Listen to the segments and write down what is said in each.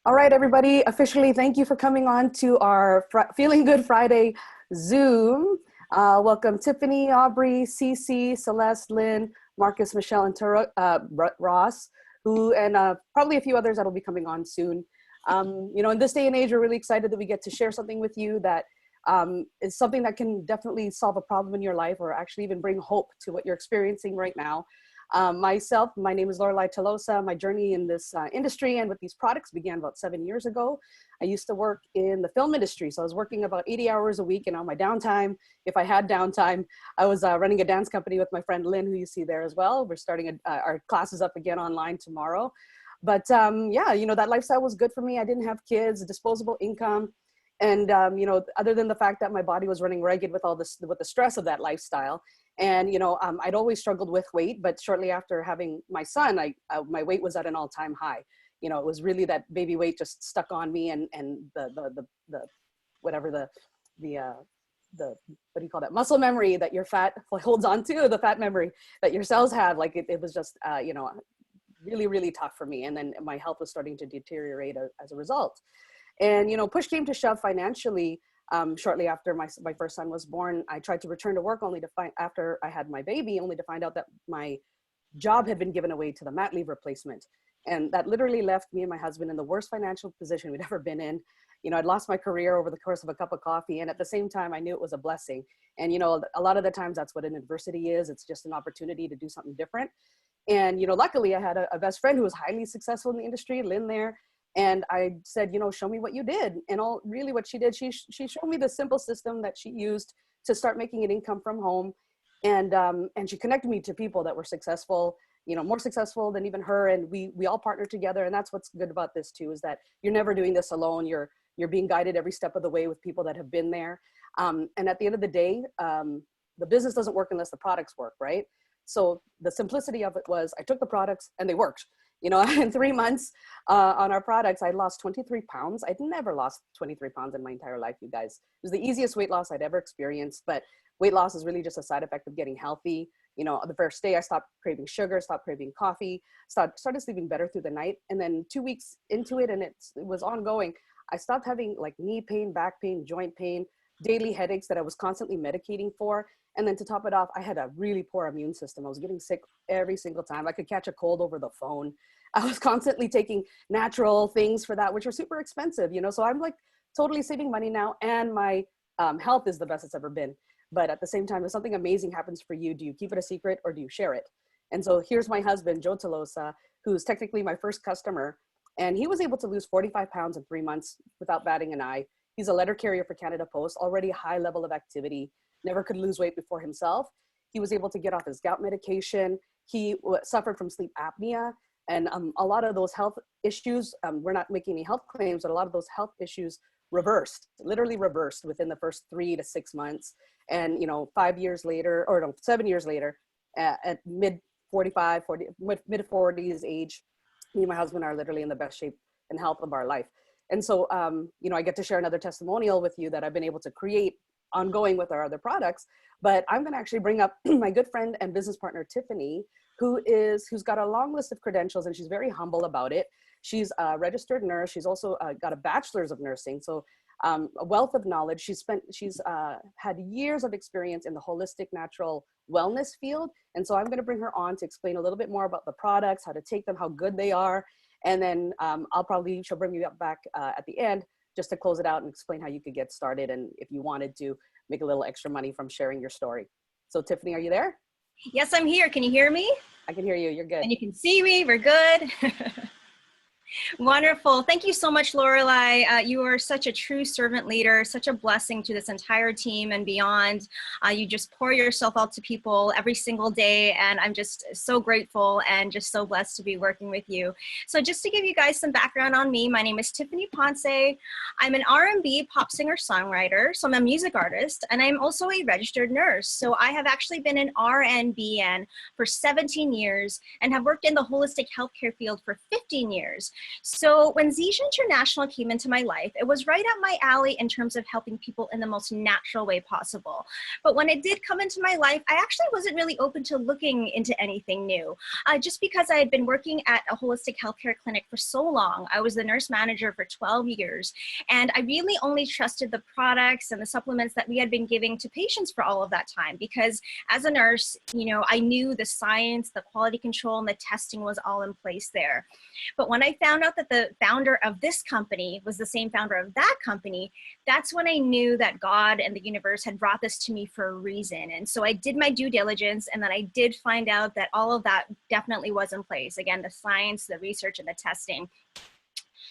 All right, everybody, officially, thank you for coming on to our Feeling Good Friday Zoom. Welcome Tiffany, Aubrey, Cece, Celeste, Lynn, Marcus, Michelle, and Ross, and probably a few others that will be coming on soon. In this day and age, we're really excited that we get to share something with you that is something that can definitely solve a problem in your life or actually even bring hope to what you're experiencing right now. My name is Lorelei Tolosa. My journey in this industry and with these products began about 7 years ago. I used to work in the film industry. So I was working about 80 hours a week, and on my downtime, if I had downtime, I was running a dance company with my friend Lynn, who you see there as well. We're starting our classes up again online tomorrow. But that lifestyle was good for me. I didn't have kids, disposable income. And, other than the fact that my body was running ragged with with the stress of that lifestyle. And, I'd always struggled with weight, but shortly after having my son, my weight was at an all-time high. It was really that baby weight just stuck on me, and the what do you call that, muscle memory that your fat holds on to, the fat memory that your cells have, like it was just, really, really tough for me. And then my health was starting to deteriorate as a result. And, push came to shove financially. Shortly after my first son was born, I tried to return to work after I had my baby, only to find out that my job had been given away to the mat leave replacement. And that literally left me and my husband in the worst financial position we'd ever been in. I'd lost my career over the course of a cup of coffee. And at the same time, I knew it was a blessing. And, a lot of the times that's what an adversity is. It's just an opportunity to do something different. And, luckily I had a best friend who was highly successful in the industry, Lynn there. And I said, show me what you did. And really what she did, she showed me the simple system that she used to start making an income from home. And she connected me to people that were successful, more successful than even her. And we all partnered together. And that's what's good about this too, is that you're never doing this alone. You're being guided every step of the way with people that have been there. And at the end of the day, the business doesn't work unless the products work, right? So the simplicity of it was I took the products and they worked. In 3 months on our products, I lost 23 pounds. I'd never lost 23 pounds in my entire life, you guys. It was the easiest weight loss I'd ever experienced, but weight loss is really just a side effect of getting healthy. The first day I stopped craving sugar, stopped craving coffee, started sleeping better through the night. And then 2 weeks into it, and it was ongoing, I stopped having like knee pain, back pain, joint pain, daily headaches that I was constantly medicating for. And then to top it off, I had a really poor immune system. I was getting sick every single time. I could catch a cold over the phone. I was constantly taking natural things for that, which are super expensive, So I'm like totally saving money now. And my health is the best it's ever been. But at the same time, if something amazing happens for you, do you keep it a secret or do you share it? And so here's my husband, Joe Tolosa, who's technically my first customer. And he was able to lose 45 pounds in 3 months without batting an eye. He's a letter carrier for Canada Post, already a high level of activity, never could lose weight before himself. He was able to get off his gout medication. He suffered from sleep apnea. And a lot of those health issues, we're not making any health claims, but a lot of those health issues literally reversed within the first 3 to 6 months. And, 7 years later, at mid 40s age, me and my husband are literally in the best shape and health of our life. And so, I get to share another testimonial with you that I've been able to create ongoing with our other products. But I'm going to actually bring up my good friend and business partner, Tiffany, who's got a long list of credentials, and she's very humble about it. She's a registered nurse. She's also got a bachelor's of nursing. So a wealth of knowledge. She's had years of experience in the holistic natural wellness field. And so I'm going to bring her on to explain a little bit more about the products, how to take them, how good they are. And then she'll bring you back at the end just to close it out and explain how you could get started. And if you wanted to make a little extra money from sharing your story. So Tiffany, are you there? Yes, I'm here. Can you hear me? I can hear you. You're good. And you can see me. We're good. Wonderful. Thank you so much, Lorelei. You are such a true servant leader, such a blessing to this entire team and beyond. You just pour yourself out to people every single day, and I'm just so grateful and just so blessed to be working with you. So just to give you guys some background on me, my name is Tiffany Ponce. I'm an R&B pop singer-songwriter, so I'm a music artist, and I'm also a registered nurse. So I have actually been an RN/BN for 17 years and have worked in the holistic healthcare field for 15 years. So when Zija International came into my life, it was right up my alley in terms of helping people in the most natural way possible. But when it did come into my life, I actually wasn't really open to looking into anything new. Just because I had been working at a holistic healthcare clinic for so long. I was the nurse manager for 12 years, and I really only trusted the products and the supplements that we had been giving to patients for all of that time, because as a nurse, I knew the science, the quality control, and the testing was all in place there. But when I found out that the founder of this company was the same founder of that company, that's when I knew that God and the universe had brought this to me for a reason. And so I did my due diligence, and then I did find out that all of that definitely was in place. Again, the science, the research, and the testing.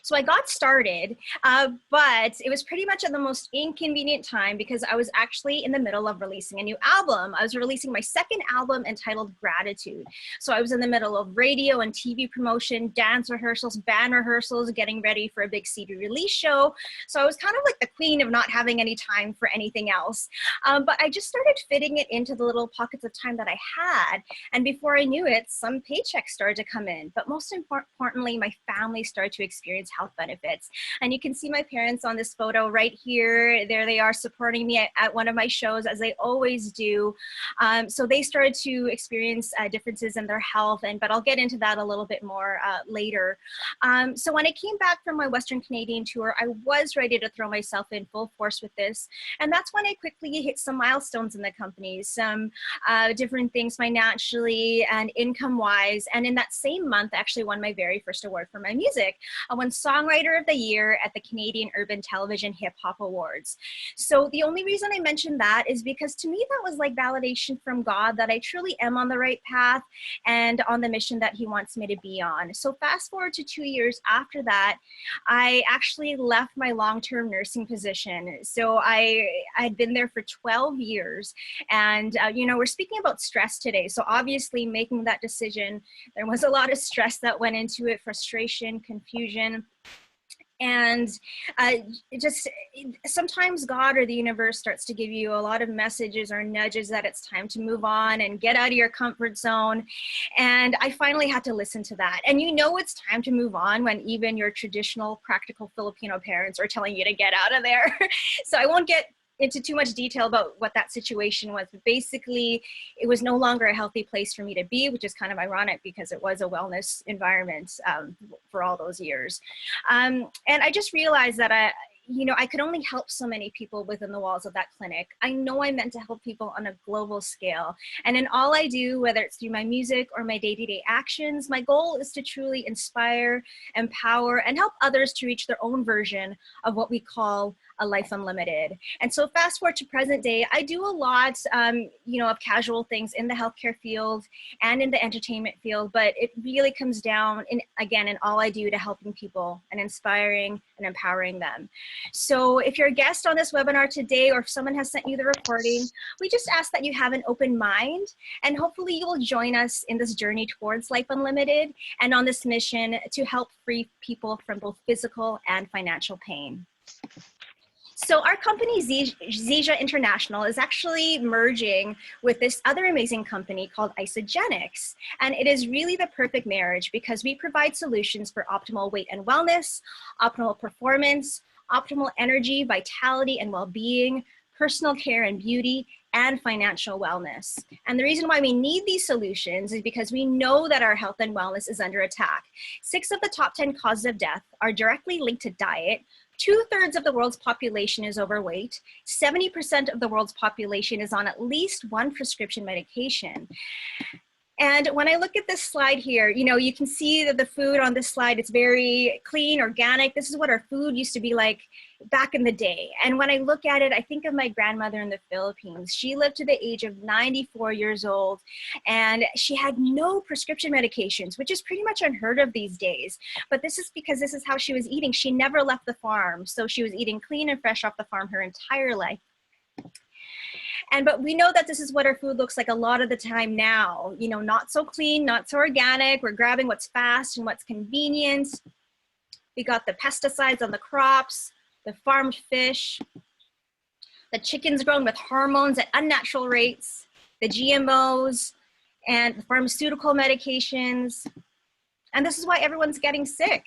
So I got started, but it was pretty much at the most inconvenient time because I was actually in the middle of releasing a new album. I was releasing my second album entitled Gratitude. So I was in the middle of radio and TV promotion, dance rehearsals, band rehearsals, getting ready for a big CD release show. So I was kind of like the queen of not having any time for anything else. But I just started fitting it into the little pockets of time that I had. And before I knew it, some paychecks started to come in. But most importantly, my family started to experience health benefits. And you can see my parents on this photo right here. There they are supporting me at one of my shows, as they always do. So they started to experience differences in their health, but I'll get into that a little bit more later. So when I came back from my Western Canadian tour, I was ready to throw myself in full force with this. And that's when I quickly hit some milestones in the company, some different things financially and income-wise. And in that same month, I actually won my very first award for my music. I won Songwriter of the Year at the Canadian Urban Television Hip Hop Awards. So the only reason I mentioned that is because to me that was like validation from God that I truly am on the right path and on the mission that He wants me to be on. So fast forward to 2 years after that, I actually left my long-term nursing position. So I'd been there for 12 years, and we're speaking about stress today. So obviously making that decision, there was a lot of stress that went into it, frustration, confusion. And just sometimes God or the universe starts to give you a lot of messages or nudges that it's time to move on and get out of your comfort zone. And I finally had to listen to that. And it's time to move on when even your traditional practical Filipino parents are telling you to get out of there. So I won't get into too much detail about what that situation was, but basically it was no longer a healthy place for me to be, which is kind of ironic because it was a wellness environment for all those years. And I just realized that I could only help so many people within the walls of that clinic. I know I'm meant to help people on a global scale. And in all I do, whether it's through my music or my day-to-day actions, my goal is to truly inspire, empower, and help others to reach their own version of what we call a life unlimited. And so fast forward to present day, I do a lot, of casual things in the healthcare field and in the entertainment field, but it really comes down in all I do to helping people and inspiring and empowering them. So if you're a guest on this webinar today, or if someone has sent you the recording, we just ask that you have an open mind, and hopefully you will join us in this journey towards Life Unlimited and on this mission to help free people from both physical and financial pain. So our company, Zija International, is actually merging with this other amazing company called Isagenix. And it is really the perfect marriage because we provide solutions for optimal weight and wellness, optimal performance, optimal energy, vitality, and well-being, personal care and beauty, and financial wellness. And the reason why we need these solutions is because we know that our health and wellness is under attack. 6 of the top 10 causes of death are directly linked to diet. 2/3 of the world's population is overweight. 70% of the world's population is on at least one prescription medication. And when I look at this slide here, you can see that the food on this slide, it's very clean, organic. This is what our food used to be like back in the day. And when I look at it, I think of my grandmother in the Philippines. She lived to the age of 94 years old, and she had no prescription medications, which is pretty much unheard of these days. But this is because this is how she was eating. She never left the farm. So she was eating clean and fresh off the farm her entire life. But we know that this is what our food looks like a lot of the time now, not so clean, not so organic. We're grabbing what's fast and what's convenient. We got the pesticides on the crops, the farmed fish, the chickens grown with hormones at unnatural rates, the GMOs, and the pharmaceutical medications. And this is why everyone's getting sick.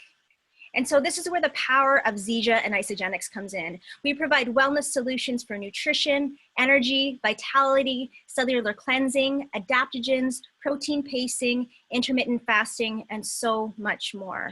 And so this is where the power of Zija and Isagenix comes in. We provide wellness solutions for nutrition, energy, vitality, cellular cleansing, adaptogens, protein pacing, intermittent fasting, and so much more.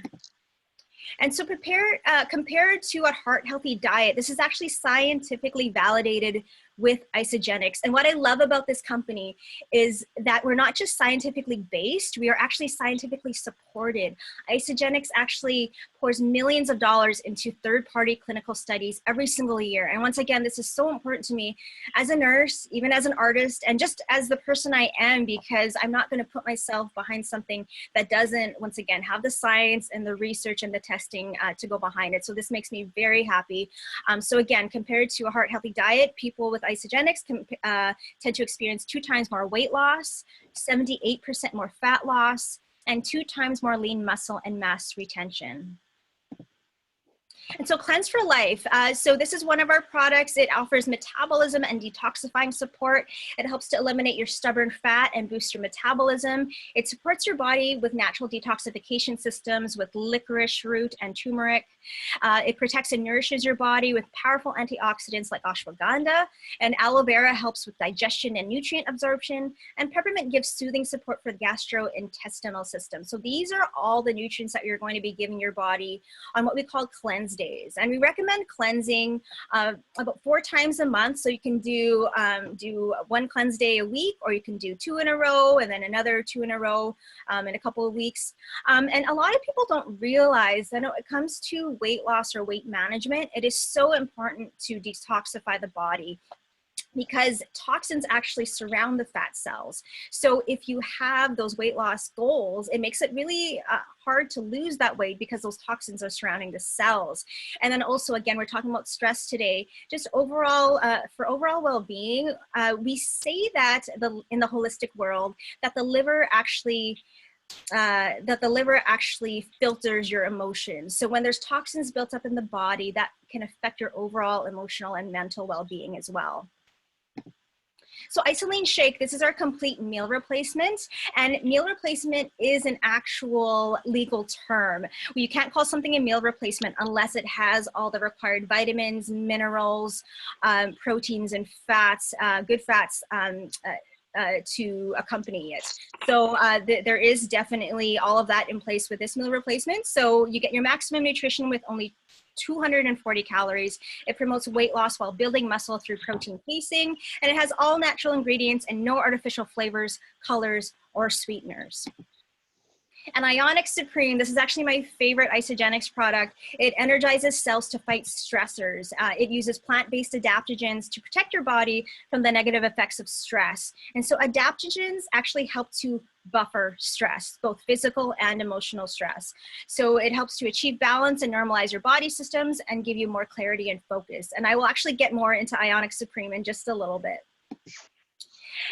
And so compared to a heart-healthy diet, this is actually scientifically validated with Isagenix. And what I love about this company is that we're not just scientifically based, we are actually scientifically supported. Isagenix actually pours millions of dollars into third-party clinical studies every single year. And once again, this is so important to me as a nurse, even as an artist, and just as the person I am, because I'm not going to put myself behind something that doesn't, once again, have the science and the research and the testing to go behind it. So this makes me very happy. So again, compared to a heart-healthy diet, people with Isagenix tend to experience 2 times more weight loss, 78% more fat loss, and 2 times more lean muscle and mass retention. And so Cleanse for Life. So this is one of our products. It offers metabolism and detoxifying support. It helps to eliminate your stubborn fat and boost your metabolism. It supports your body with natural detoxification systems with licorice root and turmeric. It protects and nourishes your body with powerful antioxidants like ashwagandha. And aloe vera helps with digestion and nutrient absorption. And peppermint gives soothing support for the gastrointestinal system. So these are all the nutrients that you're going to be giving your body on what we call cleanse days. And we recommend cleansing about 4 times a month. So you can do 1 cleanse day a week, or you can do 2 in a row and then another 2 in a row in a couple of weeks. And a lot of people don't realize that when it comes to weight loss or weight management, it is so important to detoxify the body, because toxins actually surround the fat cells. So if you have those weight loss goals, it makes it really hard to lose that weight because those toxins are surrounding the cells. And then also, again, we're talking about stress today. Just overall, for overall well-being, we say that in the holistic world, that the liver actually filters your emotions. So when there's toxins built up in the body, that can affect your overall emotional and mental well-being as well. So Isolene Shake, this is our complete meal replacement, and meal replacement is an actual legal term. You can't call something a meal replacement unless it has all the required vitamins, minerals, proteins, and fats, good fats, to accompany it. So there is definitely all of that in place with this meal replacement. So you get your maximum nutrition with only 240 calories. It promotes weight loss while building muscle through protein pacing, and it has all natural ingredients and no artificial flavors, colors, or sweeteners. And Ionic Supreme, this is actually my favorite Isagenix product. It energizes cells to fight stressors. It uses plant-based adaptogens to protect your body from the negative effects of stress. And so adaptogens actually help to buffer stress, both physical and emotional stress. So it helps to achieve balance and normalize your body systems and give you more clarity and focus. And I will actually get more into Ionic Supreme in just a little bit.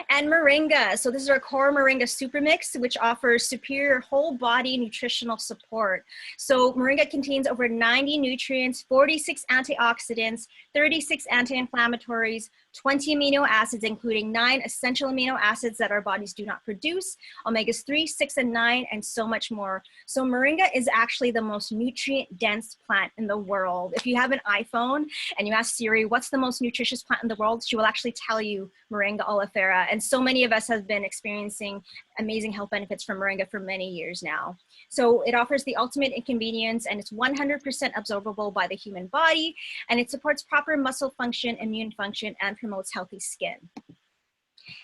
And Moringa. So this is our core Moringa Super Mix, which offers superior whole body nutritional support. So Moringa contains over 90 nutrients, 46 antioxidants, 36 anti-inflammatories, 20 amino acids, including 9 essential amino acids that our bodies do not produce, omegas 3, 6, and 9, and so much more. So Moringa is actually the most nutrient-dense plant in the world. If you have an iPhone and you ask Siri, what's the most nutritious plant in the world, she will actually tell you Moringa oleifera. And so many of us have been experiencing amazing health benefits from Moringa for many years now. So it offers the ultimate inconvenience, and it's 100% absorbable by the human body, and it supports proper muscle function, immune function, and promotes healthy skin.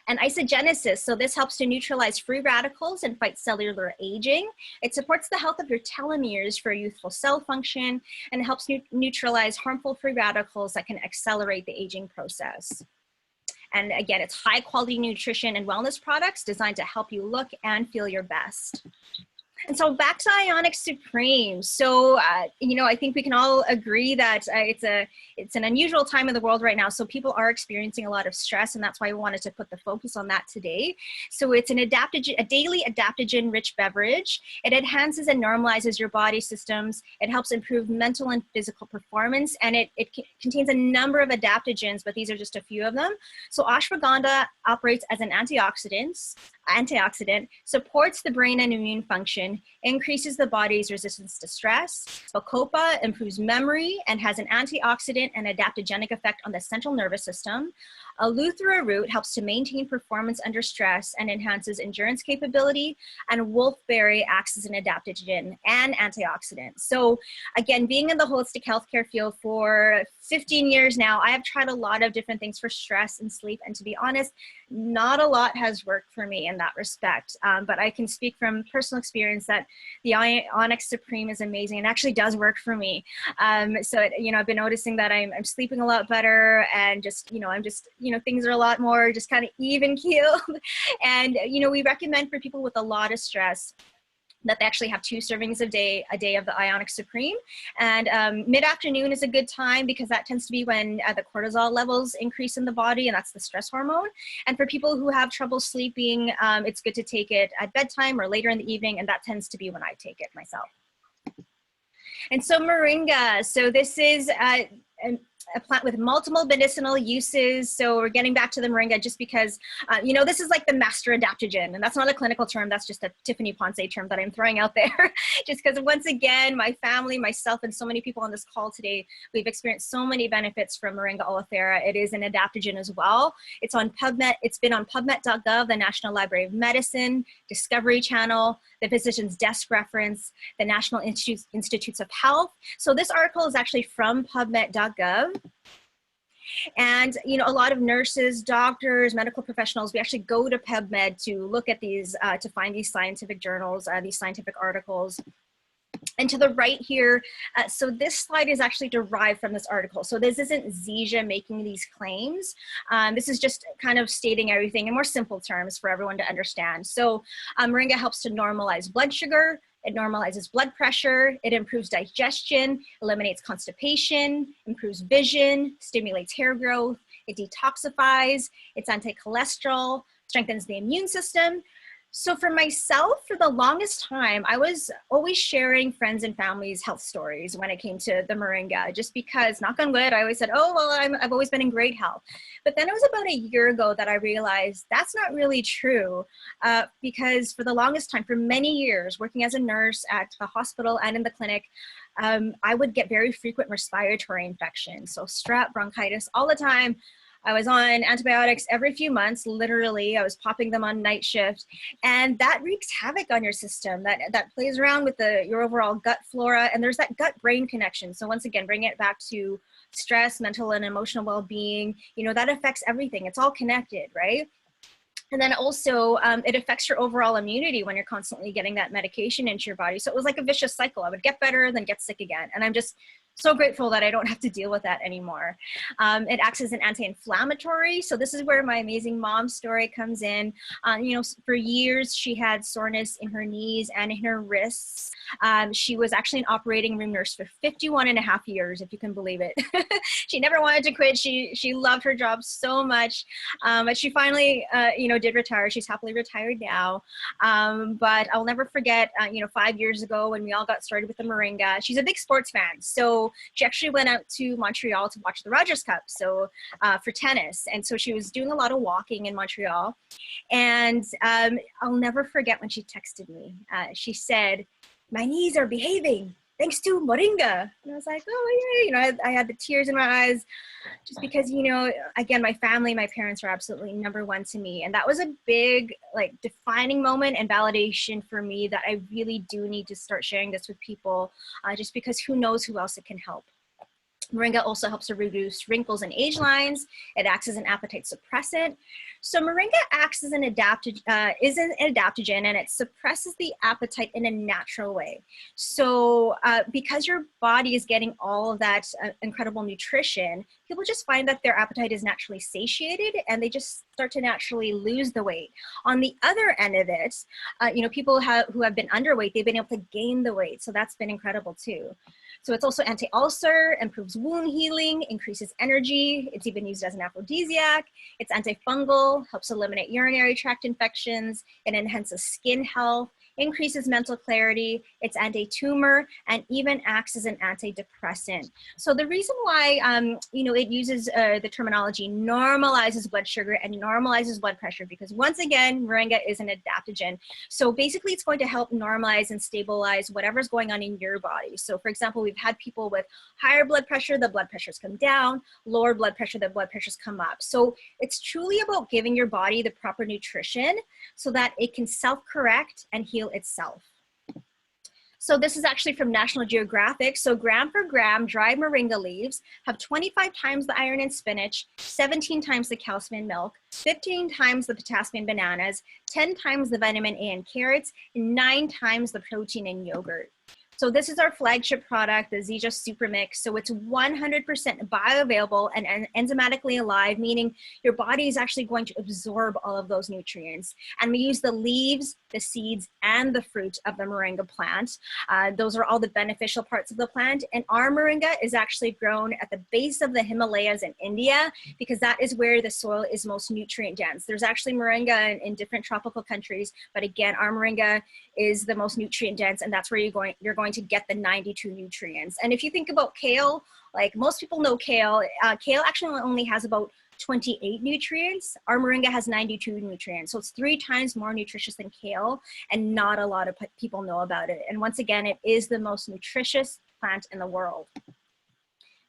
And Isagenesis, so this helps to neutralize free radicals and fight cellular aging. It supports the health of your telomeres for youthful cell function, and it helps neutralize harmful free radicals that can accelerate the aging process. And again, it's high quality nutrition and wellness products designed to help you look and feel your best. And so back to Ionic Supreme. So, you know, I think we can all agree that it's an unusual time in the world right now. So people are experiencing a lot of stress, and that's why we wanted to put the focus on that today. So it's a daily adaptogen-rich beverage. It enhances and normalizes your body systems. It helps improve mental and physical performance, and it contains a number of adaptogens, but these are just a few of them. So ashwagandha operates as an antioxidant, supports the brain and immune function. adaptogen, increases the body's resistance to stress. Bacopa improves memory and has an antioxidant and adaptogenic effect on the central nervous system. Eleuthera root helps to maintain performance under stress and enhances endurance capability. And wolfberry acts as an adaptogen and antioxidant. So again, being in the holistic healthcare field for 15 years now, I have tried a lot of different things for stress and sleep. And to be honest, not a lot has worked for me in that respect. But I can speak from personal experience that the Onyx Supreme is amazing and actually does work for me. So, I've been noticing that I'm sleeping a lot better, and just, things are a lot more just kind of even keeled. And, we recommend for people with a lot of stress that they actually have 2 servings a day of the Ionic Supreme. And mid-afternoon is a good time because that tends to be when the cortisol levels increase in the body, and that's the stress hormone. And for people who have trouble sleeping, it's good to take it at bedtime or later in the evening, and that tends to be when I take it myself. And so moringa, so this is a plant with multiple medicinal uses. So we're getting back to the moringa just because, this is like the master adaptogen, and that's not a clinical term. That's just a Tiffany Ponce term that I'm throwing out there. Just because once again, my family, myself, and so many people on this call today, we've experienced so many benefits from moringa oleifera. It is an adaptogen as well. It's on PubMed. It's been on PubMed.gov, the National Library of Medicine, Discovery Channel, the Physician's Desk Reference, the National Institutes of Health. So this article is actually from PubMed.gov. And, a lot of nurses, doctors, medical professionals, we actually go to PubMed to look at these, to find these scientific journals, these scientific articles. And to the right here, so this slide is actually derived from this article. So this isn't Zija making these claims. This is just kind of stating everything in more simple terms for everyone to understand. So moringa helps to normalize blood sugar. It normalizes blood pressure, it improves digestion, eliminates constipation, improves vision, stimulates hair growth, it detoxifies, it's anti-cholesterol, strengthens the immune system. So for myself, for the longest time, I was always sharing friends and family's health stories when it came to the moringa, just because, knock on wood, I always said, oh, well, I've always been in great health. But then it was about a year ago that I realized that's not really true, because for the longest time, for many years, working as a nurse at the hospital and in the clinic, I would get very frequent respiratory infections. So strep, bronchitis, all the time. I was on antibiotics every few months, literally. I was popping them on night shift, and that wreaks havoc on your system. That plays around with your overall gut flora, and there's that gut-brain connection. So once again, bring it back to stress, mental and emotional well-being. That affects everything. It's all connected, right? And then also, it affects your overall immunity when you're constantly getting that medication into your body. So it was like a vicious cycle. I would get better, then get sick again. And I'm just so grateful that I don't have to deal with that anymore. It acts as an anti-inflammatory. So this is where my amazing mom story comes in. For years, she had soreness in her knees and in her wrists. She was actually an operating room nurse for 51 and a half years, if you can believe it. She never wanted to quit. She loved her job so much. But she finally, did retire. She's happily retired now. But I'll never forget, 5 years ago when we all got started with the moringa. She's a big sports fan. So she actually went out to Montreal to watch the Rogers Cup, for tennis. And so she was doing a lot of walking in Montreal. And I'll never forget when she texted me. She said, "My knees are behaving thanks to moringa." And I was like, oh yeah, I had the tears in my eyes just because, again, my family, my parents were absolutely number one to me. And that was a big, defining moment and validation for me that I really do need to start sharing this with people, just because who knows who else it can help. Moringa also helps to reduce wrinkles and age lines. It acts as an appetite suppressant. So moringa acts as an adaptogen, and it suppresses the appetite in a natural way. So because your body is getting all of that incredible nutrition, people just find that their appetite is naturally satiated, and they just start to naturally lose the weight. On the other end of it, people who have been underweight, they've been able to gain the weight. So that's been incredible too. So it's also anti-ulcer, improves wound healing, increases energy. It's even used as an aphrodisiac. It's antifungal, helps eliminate urinary tract infections. It enhances skin health. increases mental clarity, it's anti-tumor, and even acts as an antidepressant. So the reason why, it uses the terminology normalizes blood sugar and normalizes blood pressure, because once again, moringa is an adaptogen. So basically it's going to help normalize and stabilize whatever's going on in your body. So for example, we've had people with higher blood pressure, the blood pressures come down, lower blood pressure, the blood pressures come up. So it's truly about giving your body the proper nutrition so that it can self-correct and heal itself. So this is actually from National Geographic. So gram for gram, dried moringa leaves have 25 times the iron in spinach, 17 times the calcium in milk, 15 times the potassium in bananas, 10 times the vitamin A in carrots, and 9 times the protein in yogurt. So this is our flagship product, the Zija Super Mix. So it's 100% bioavailable and enzymatically alive, meaning your body is actually going to absorb all of those nutrients. And we use the leaves, the seeds, and the fruit of the moringa plant. Those are all the beneficial parts of the plant. And our moringa is actually grown at the base of the Himalayas in India, because that is where the soil is most nutrient dense. There's actually moringa in different tropical countries, but again, our moringa is the most nutrient dense, and that's where you're going to get the 92 nutrients. And if you think about kale, like most people know kale, kale actually only has about 28 nutrients. Our moringa has 92 nutrients. So it's 3 times more nutritious than kale, and not a lot of people know about it. And once again, it is the most nutritious plant in the world.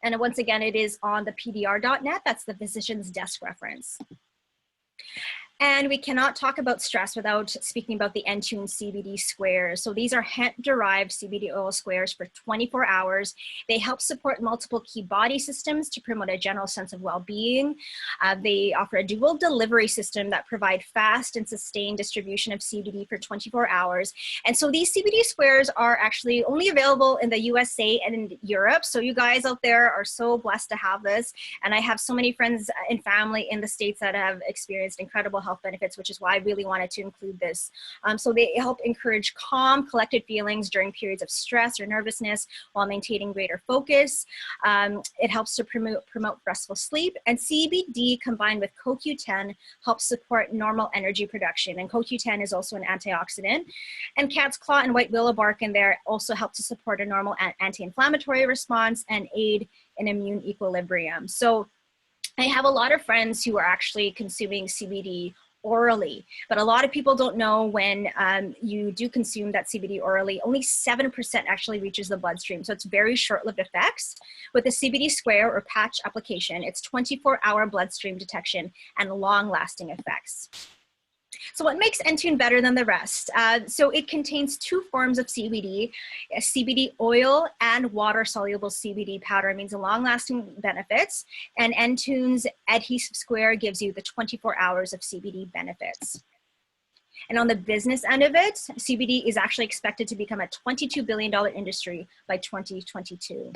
And once again, it is on the pdr.net. That's the physician's desk reference. And we cannot talk about stress without speaking about the Entune CBD squares. So these are hemp-derived CBD oil squares for 24 hours. They help support multiple key body systems to promote a general sense of well-being. They offer a dual delivery system that provide fast and sustained distribution of CBD for 24 hours. And so these CBD squares are actually only available in the USA and in Europe. So you guys out there are so blessed to have this. And I have so many friends and family in the States that have experienced incredible health benefits, which is why I really wanted to include this. So they help encourage calm, collected feelings during periods of stress or nervousness while maintaining greater focus. It helps to promote restful sleep, and CBD combined with CoQ10 helps support normal energy production. And CoQ10 is also an antioxidant. And cat's claw and white willow bark in there also help to support a normal anti-inflammatory response and aid in immune equilibrium. So I have a lot of friends who are actually consuming CBD orally, but a lot of people don't know when you do consume that CBD orally, only 7% actually reaches the bloodstream. So it's very short-lived effects. With the CBD square or patch application, it's 24-hour bloodstream detection and long-lasting effects. So what makes Entune better than the rest? So it contains 2 forms of CBD, a CBD oil and water-soluble CBD powder. It means long-lasting benefits. And Entune's adhesive square gives you the 24 hours of CBD benefits. And on the business end of it, CBD is actually expected to become a $22 billion industry by 2022.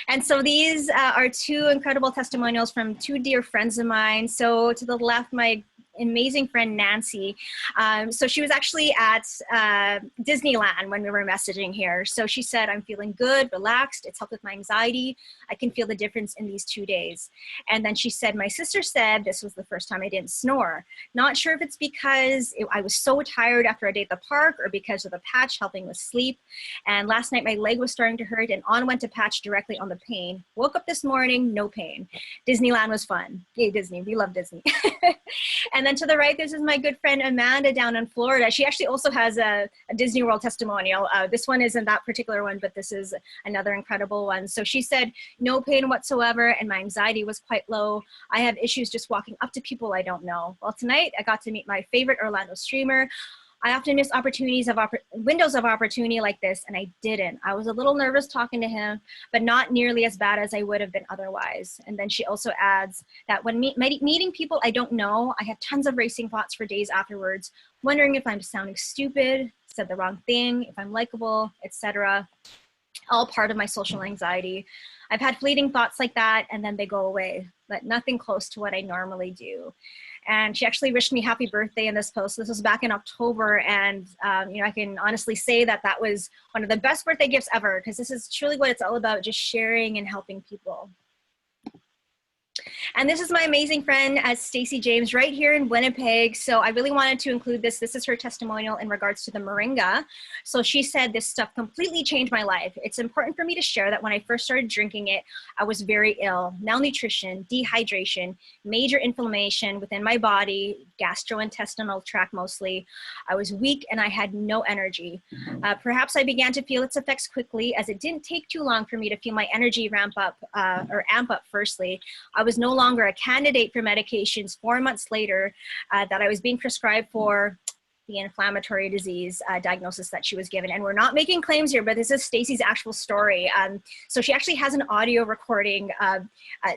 And so these are 2 incredible testimonials from 2 dear friends of mine. So to the left, my amazing friend Nancy. So she was actually at Disneyland when we were messaging here. So she said, I'm feeling good, relaxed. It's helped with my anxiety. I can feel the difference in these 2 days. And then she said, my sister said this was the first time I didn't snore. Not sure if it's because I was so tired after a day at the park or because of the patch helping with sleep. And last night my leg was starting to hurt and on went to patch directly on the pain. Woke up this morning, no pain. Disneyland was fun. Yay, Disney. We love Disney. And then to the right, this is my good friend Amanda down in Florida. She actually also has a Disney World testimonial. This one isn't that particular one, but this is another incredible one. So she said, no pain whatsoever, and my anxiety was quite low. I have issues just walking up to people I don't know. Well, tonight I got to meet my favorite Orlando streamer. I often miss windows of opportunity like this, and I didn't. I was a little nervous talking to him, but not nearly as bad as I would have been otherwise. And then she also adds that when meeting people I don't know, I have tons of racing thoughts for days afterwards, wondering if I'm sounding stupid, said the wrong thing, if I'm likable, etc. All part of my social anxiety. I've had fleeting thoughts like that, and then they go away, but nothing close to what I normally do. And she actually wished me happy birthday in this post. This was back in October. And, I can honestly say that that was one of the best birthday gifts ever, because this is truly what it's all about, just sharing and helping people. And this is my amazing friend, Stacey James, right here in Winnipeg. So I really wanted to include this. This is her testimonial in regards to the moringa. So she said, this stuff completely changed my life. It's important for me to share that when I first started drinking it, I was very ill. Malnutrition, dehydration, major inflammation within my body, gastrointestinal tract mostly. I was weak and I had no energy. Perhaps I began to feel its effects quickly, as it didn't take too long for me to feel my energy amp up firstly. I was no longer a candidate for medications 4 months later that I was being prescribed for the inflammatory disease diagnosis that she was given. And we're not making claims here, but this is Stacey's actual story. So she actually has an audio recording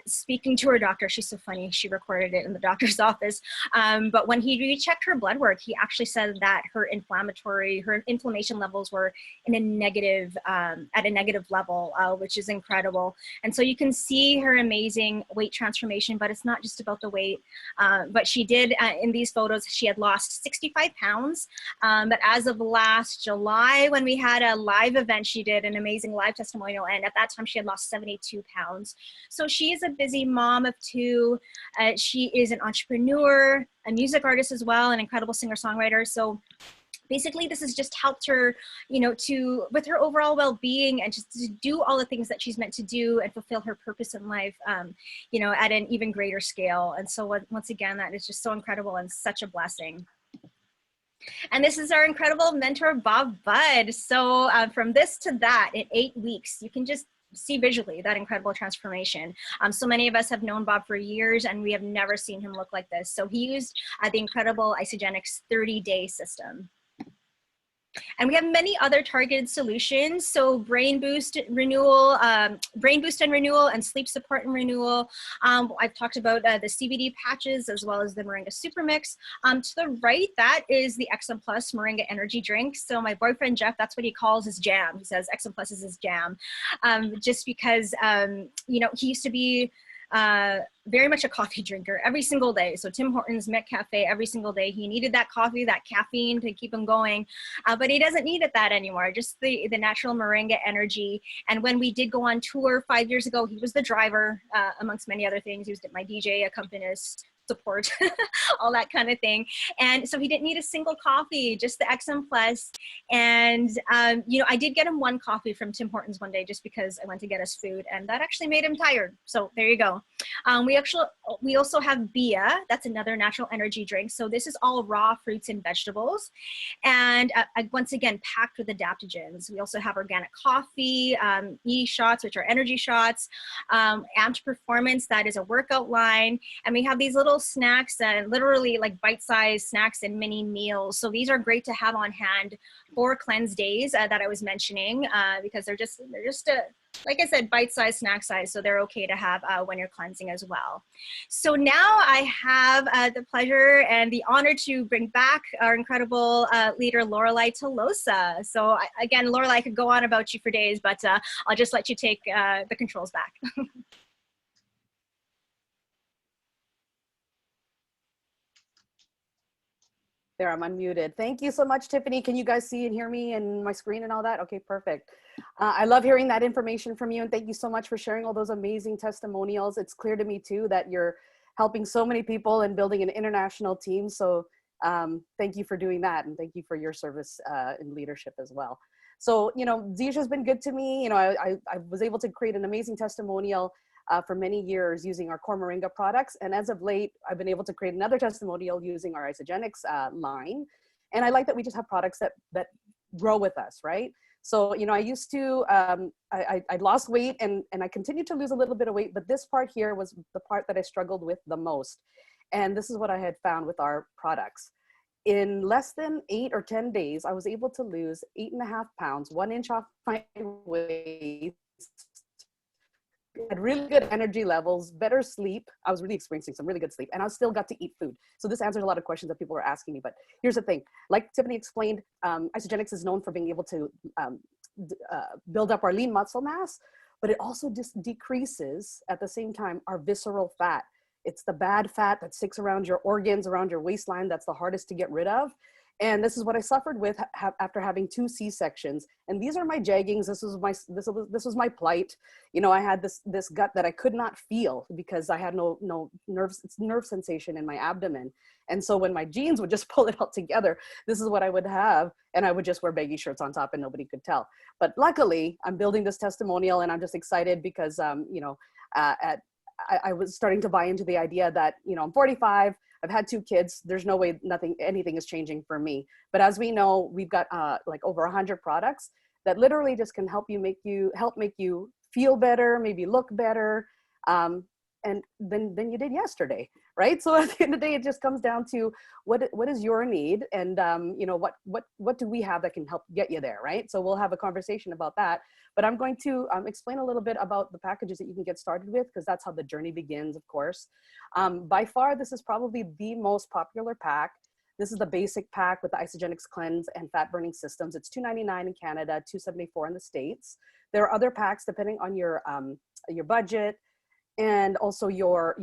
speaking to her doctor. She's so funny. She recorded it in the doctor's office. But when he rechecked her blood work, he actually said that her inflammation levels were in a negative, at a negative level, which is incredible. And so you can see her amazing weight transformation, but it's not just about the weight. But she did, in these photos, she had lost 65 pounds. But as of last July, when we had a live event, she did an amazing live testimonial. And at that time, she had lost 72 pounds. So she is a busy mom of two. She is an entrepreneur, a music artist as well, an incredible singer-songwriter. So basically, this has just helped her, with her overall well-being and just to do all the things that she's meant to do and fulfill her purpose in life, at an even greater scale. And so once again, that is just so incredible and such a blessing. And this is our incredible mentor, Bob Budd. So from this to that in 8 weeks, you can just see visually that incredible transformation. So many of us have known Bob for years and we have never seen him look like this. So he used the incredible Isagenix 30-day system. And we have many other targeted solutions. So brain boost and renewal, and sleep support and renewal. I've talked about the CBD patches as well as the Moringa Super Mix. To the right, that is the XM Plus Moringa Energy Drink. So my boyfriend, Jeff, that's what he calls his jam. He says XM Plus is his jam. Just because, he used to be very much a coffee drinker every single day. So Tim Hortons, Met Cafe, every single day. He needed that coffee, that caffeine to keep him going, but he doesn't need it that anymore, just the natural moringa energy. And when we did go on tour 5 years ago, he was the driver, amongst many other things. He was my DJ, accompanist, support, all that kind of thing. And so he didn't need a single coffee, just the XM Plus. And, I did get him one coffee from Tim Hortons one day just because I went to get us food, and that actually made him tired. So there you go. We also have Bia. That's another natural energy drink. So this is all raw fruits and vegetables. And once again, packed with adaptogens. We also have organic coffee, e-shots, which are energy shots, Amped Performance, that is a workout line. And we have these little snacks and literally like bite-sized snacks and mini meals. So these are great to have on hand for cleanse days that I was mentioning, because they're just like I said, bite-sized, snack size, so they're okay to have when you're cleansing as well. So now I have the pleasure and the honor to bring back our incredible leader, Lorelei Tolosa. So again, Lorelei, I could go on about you for days, but I'll just let you take the controls back. There, I'm unmuted. Thank you so much, Tiffany. Can you guys see and hear me and my screen and all that? Okay, perfect. I love hearing that information from you, and thank you so much for sharing all those amazing testimonials. It's clear to me too that you're helping so many people and building an international team. So thank you for doing that, and thank you for your service in leadership as well. So, Zija-has been good to me. I was able to create an amazing testimonial for many years using our core moringa products. And as of late, I've been able to create another testimonial using our Isagenix line. And I like that we just have products that grow with us, right? So, I used to, I lost weight and I continued to lose a little bit of weight, but this part here was the part that I struggled with the most. And this is what I had found with our products. In less than 8 or 10 days, I was able to lose 8.5 pounds, 1 inch off my waist, had really good energy levels, better sleep. I was really experiencing some really good sleep, and I still got to eat food. So this answers a lot of questions that people were asking me. But here's the thing, like Tiffany explained, Isagenix is known for being able to build up our lean muscle mass, but it also just decreases at the same time our visceral fat. It's the bad fat that sticks around your organs, around your waistline, that's the hardest to get rid of. And this is what I suffered with after having 2 C-sections. And these are my jaggings. This was my plight. You know, I had this gut that I could not feel because I had no nerve sensation in my abdomen. And so when my jeans would just pull it all together, this is what I would have. And I would just wear baggy shirts on top and nobody could tell. But luckily, I'm building this testimonial and I'm just excited because, you know, I was starting to buy into the idea that, you know, I'm 45, I've had 2 kids. There's no way anything is changing for me. But as we know, we've got like over 100 products that literally just can help make you feel better, maybe look better, and than you did yesterday, right? So at the end of the day, it just comes down to what is your need, and you know, what do we have that can help get you there, right? So we'll have a conversation about that. But I'm going to explain a little bit about the packages that you can get started with, because that's how the journey begins, of course. By far, this is probably the most popular pack. This is the basic pack with the Isagenix cleanse and fat burning systems. It's $2.99 in Canada, $2.74 in the States. There are other packs depending on your budget and also your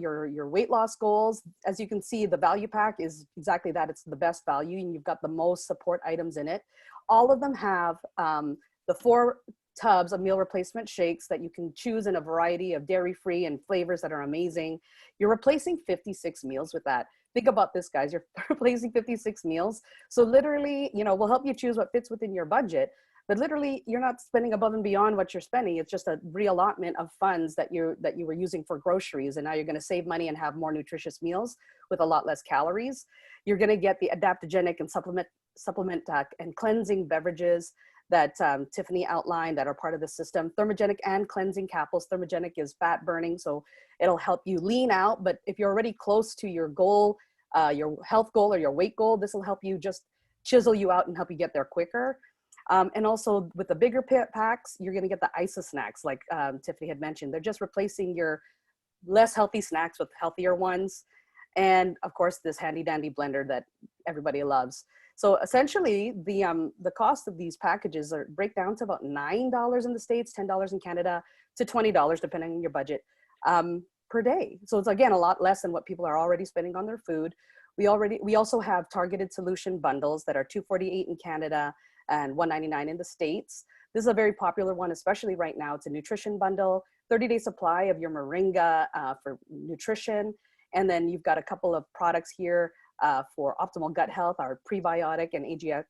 weight loss goals. As you can see, the value pack is exactly that. It's the best value, and you've got the most support items in it. All of them have the 4 tubs of meal replacement shakes that you can choose in a variety of dairy-free and flavors that are amazing. You're replacing 56 meals with that. Think about this, guys. You're replacing 56 meals. So literally, you know, we'll help you choose what fits within your budget, but literally you're not spending above and beyond what you're spending. It's just a reallotment of funds that you were using for groceries. And now you're going to save money and have more nutritious meals with a lot less calories. You're going to get the adaptogenic and supplement and cleansing beverages that Tiffany outlined that are part of the system. Thermogenic and cleansing capsules. Thermogenic is fat burning, so it'll help you lean out. But if you're already close to your goal, your health goal or your weight goal, this will help you just chisel you out and help you get there quicker. And also with the bigger packs, you're gonna get the ISA snacks like Tiffany had mentioned. They're just replacing your less healthy snacks with healthier ones. And of course, this handy dandy blender that everybody loves. So essentially, the cost of these packages break down to about $9 in the States, $10 in Canada, to $20, depending on your budget, per day. So it's, again, a lot less than what people are already spending on their food. We also have targeted solution bundles that are $2.48 in Canada and $1.99 in the States. This is a very popular one, especially right now. It's a nutrition bundle, 30-day supply of your moringa for nutrition. And then you've got a couple of products here for optimal gut health, our prebiotic and AGX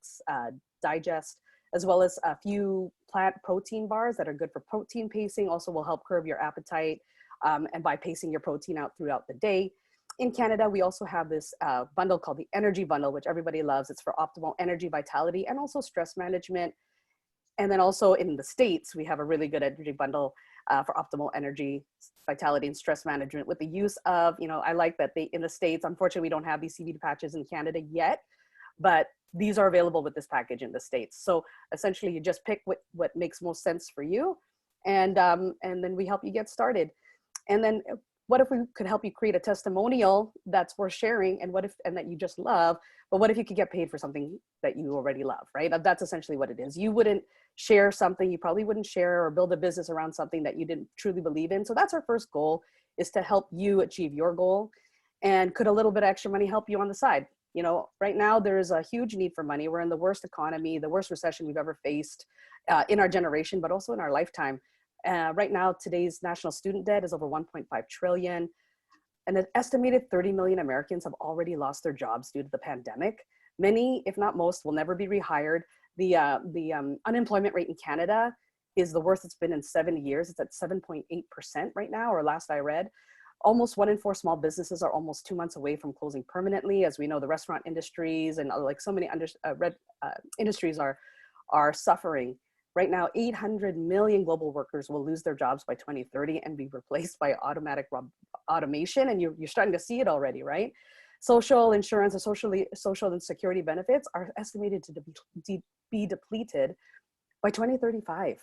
digest, as well as a few plant protein bars that are good for protein pacing, also will help curb your appetite and by pacing your protein out throughout the day. In Canada, we also have this bundle called the Energy Bundle, which everybody loves. It's for optimal energy, vitality, and also stress management. And then also in the States, we have a really good energy bundle for optimal energy, vitality, and stress management with the use of, you know, I like that in the States, unfortunately, we don't have these CBD patches in Canada yet, but these are available with this package in the States. So essentially you just pick what makes most sense for you. And then we help you get started. And then what if we could help you create a testimonial that's worth sharing and that you just love, but what if you could get paid for something that you already love, right? That's essentially what it is. You wouldn't share something, you probably wouldn't share or build a business around something that you didn't truly believe in. So that's our first goal, is to help you achieve your goal. And could a little bit of extra money help you on the side? You know, right now there is a huge need for money. We're in the worst economy, the worst recession we've ever faced in our generation, but also in our lifetime. Right now, today's national student debt is over 1.5 trillion. And an estimated 30 million Americans have already lost their jobs due to the pandemic. Many, if not most, will never be rehired. The unemployment rate in Canada is the worst it's been in 7 years. It's at 7.8% right now, or last I read. Almost 1 in 4 small businesses are almost 2 months away from closing permanently. As we know, the restaurant industries and like so many industries are suffering. Right now, 800 million global workers will lose their jobs by 2030 and be replaced by automation. And you're starting to see it already, right? Social insurance and social and security benefits are estimated to be depleted by 2035.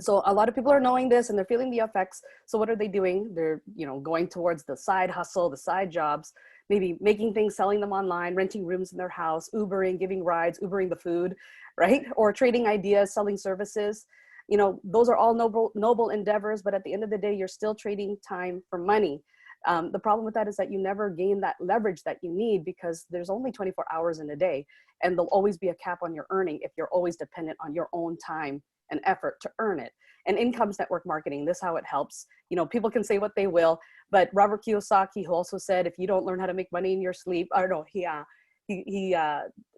So a lot of people are knowing this and they're feeling the effects. So what are they doing? They're, you know, going towards the side hustle, the side jobs, maybe making things, selling them online, renting rooms in their house, Ubering, giving rides, Ubering the food, right? Or trading ideas, selling services. You know, those are all noble endeavors, but at the end of the day, you're still trading time for money. The problem with that is that you never gain that leverage that you need, because there's only 24 hours in a day, and there'll always be a cap on your earning if you're always dependent on your own time and effort to earn it. And income's network marketing, this is how it helps. You know, people can say what they will, but Robert Kiyosaki, who also said, if you don't learn how to make money in your sleep, or no,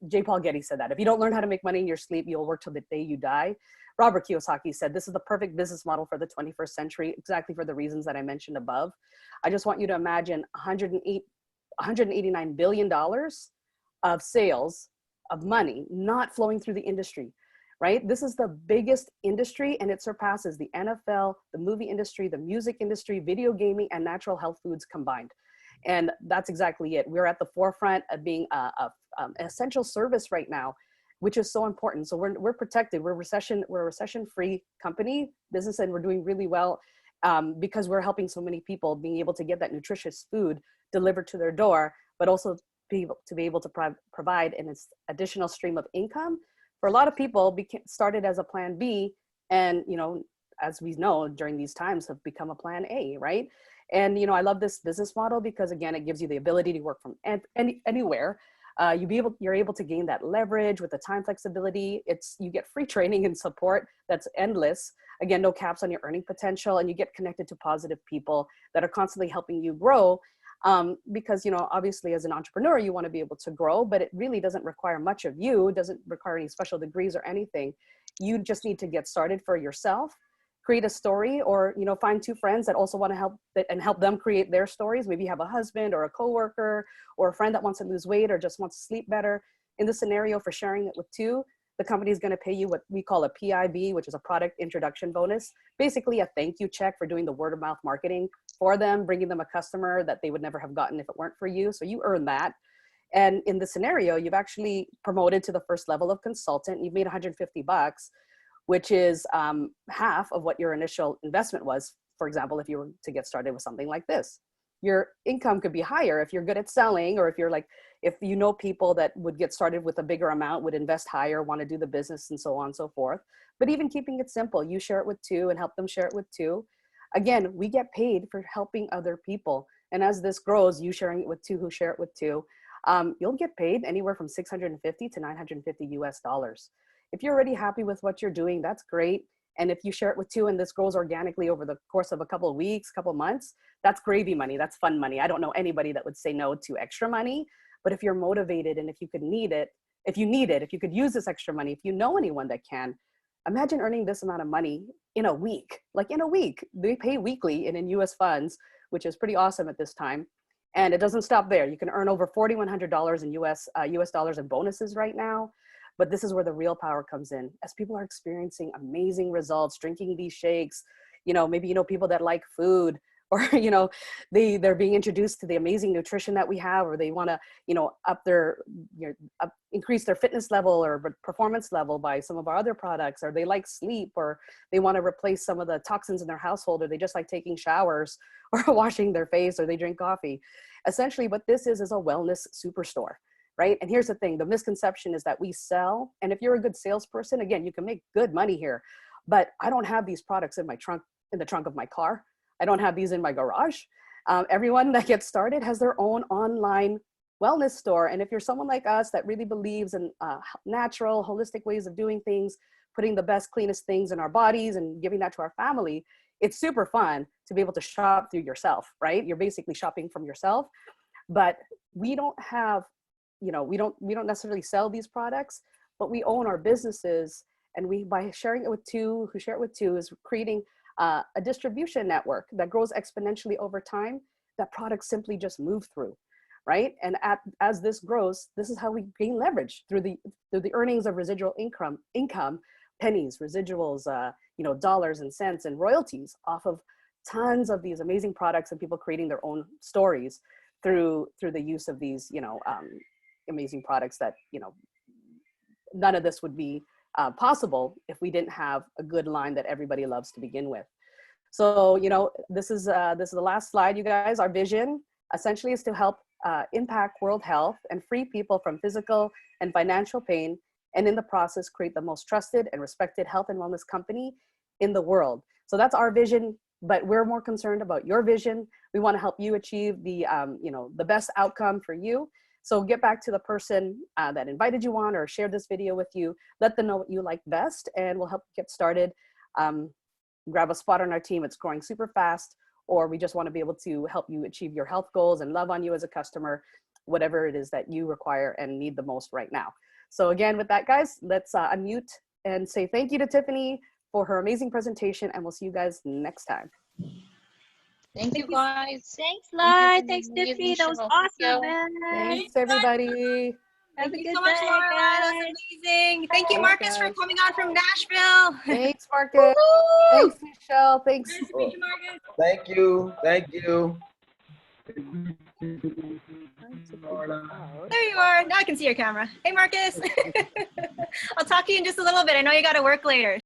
J. Paul Getty said that, if you don't learn how to make money in your sleep, you'll work till the day you die. Robert Kiyosaki said, this is the perfect business model for the 21st century, exactly for the reasons that I mentioned above. I just want you to imagine $189 billion of sales of money not flowing through the industry, right? This is the biggest industry, and it surpasses the NFL, the movie industry, the music industry, video gaming, and natural health foods combined. And that's exactly it. We're at the forefront of being an essential service right now, which is so important. So we're protected. We're a recession-free company, business, and we're doing really well because we're helping so many people being able to get that nutritious food delivered to their door, but also be able to provide an additional stream of income. For a lot of people, started as a plan B, and, you know, as we know, during these times have become a plan A, right? And, you know, I love this business model because, again, it gives you the ability to work from anywhere. You're able to gain that leverage with the time flexibility. You get free training and support that's endless. Again, no caps on your earning potential, and you get connected to positive people that are constantly helping you grow. Because, you know, obviously as an entrepreneur, you want to be able to grow, but it really doesn't require much of you. It doesn't require any special degrees or anything. You just need to get started for yourself, create a story, or, you know, find two friends that also want to help them create their stories. Maybe you have a husband or a coworker or a friend that wants to lose weight or just wants to sleep better. In the scenario for sharing it with two, the company is going to pay you what we call a PIB, which is a product introduction bonus, basically a thank you check for doing the word of mouth marketing for them, bringing them a customer that they would never have gotten if it weren't for you. So you earn that. And in the scenario, you've actually promoted to the first level of consultant. You've made $150, which is half of what your initial investment was. For example, if you were to get started with something like this, your income could be higher if you're good at selling, or if you know people that would get started with a bigger amount, would invest higher, want to do the business, and so on and so forth. But even keeping it simple, you share it with two and help them share it with two. Again, we get paid for helping other people. And as this grows, you sharing it with two who share it with two, you'll get paid anywhere from $650 to $950 US. If you're already happy with what you're doing, that's great. And if you share it with two and this grows organically over the course of a couple of weeks, couple of months, that's gravy money. That's fun money. I don't know anybody that would say no to extra money, but if you're motivated and if you could if you could use this extra money, if you know anyone that can, imagine earning this amount of money in a week. Like in a week, they pay weekly and in US funds, which is pretty awesome at this time. And it doesn't stop there. You can earn over $4,100 in US dollars in bonuses right now. But this is where the real power comes in. As people are experiencing amazing results, drinking these shakes, you know, maybe, you know, people that like food, or, you know, they're being introduced to the amazing nutrition that we have, or they want to, you know, increase their fitness level or performance level by some of our other products, or they like sleep, or they want to replace some of the toxins in their household, or they just like taking showers or washing their face, or they drink coffee. Essentially what this is a wellness superstore. Right? And here's the thing, the misconception is that we sell, and if you're a good salesperson, again, you can make good money here, but I don't have these products in the trunk of my car. I don't have these in my garage. Everyone that gets started has their own online wellness store. And if you're someone like us that really believes in natural, holistic ways of doing things, putting the best, cleanest things in our bodies and giving that to our family, it's super fun to be able to shop through yourself, right? You're basically shopping from yourself, but we don't have, you know, we don't necessarily sell these products, but we own our businesses, and by sharing it with two who share it with two is creating a distribution network that grows exponentially over time. That products simply just move through, right? And as this grows, this is how we gain leverage through the earnings of residual income, pennies, residuals, you know, dollars and cents and royalties off of tons of these amazing products, and people creating their own stories through the use of these, you know, amazing products that, you know, none of this would be possible if we didn't have a good line that everybody loves to begin with. So, you know, this is the last slide, you guys. Our vision essentially is to help impact world health and free people from physical and financial pain, and in the process create the most trusted and respected health and wellness company in the world. So that's our vision but we're more concerned about your vision. We want to help you achieve the, the best outcome for you. So get back to the person that invited you on or shared this video with you. Let them know what you like best, and we'll help you get started. Grab a spot on our team. It's growing super fast, or we just want to be able to help you achieve your health goals and love on you as a customer, whatever it is that you require and need the most right now. So again, with that, guys, let's unmute and say thank you to Tiffany for her amazing presentation, and we'll see you guys next time. Thank you, guys. Thanks, Lai. Thanks, Tiffany. That was awesome, man. Thanks, everybody. Thank you so much, Lorelei. That's amazing. Thank you, Marcus, for coming on from Nashville. Thanks, Marcus. Thanks, Michelle. Thanks. Nice to meet you, Marcus. Thank you. Thank you. There you are. Now I can see your camera. Hey, Marcus. I'll talk to you in just a little bit. I know you got to work later.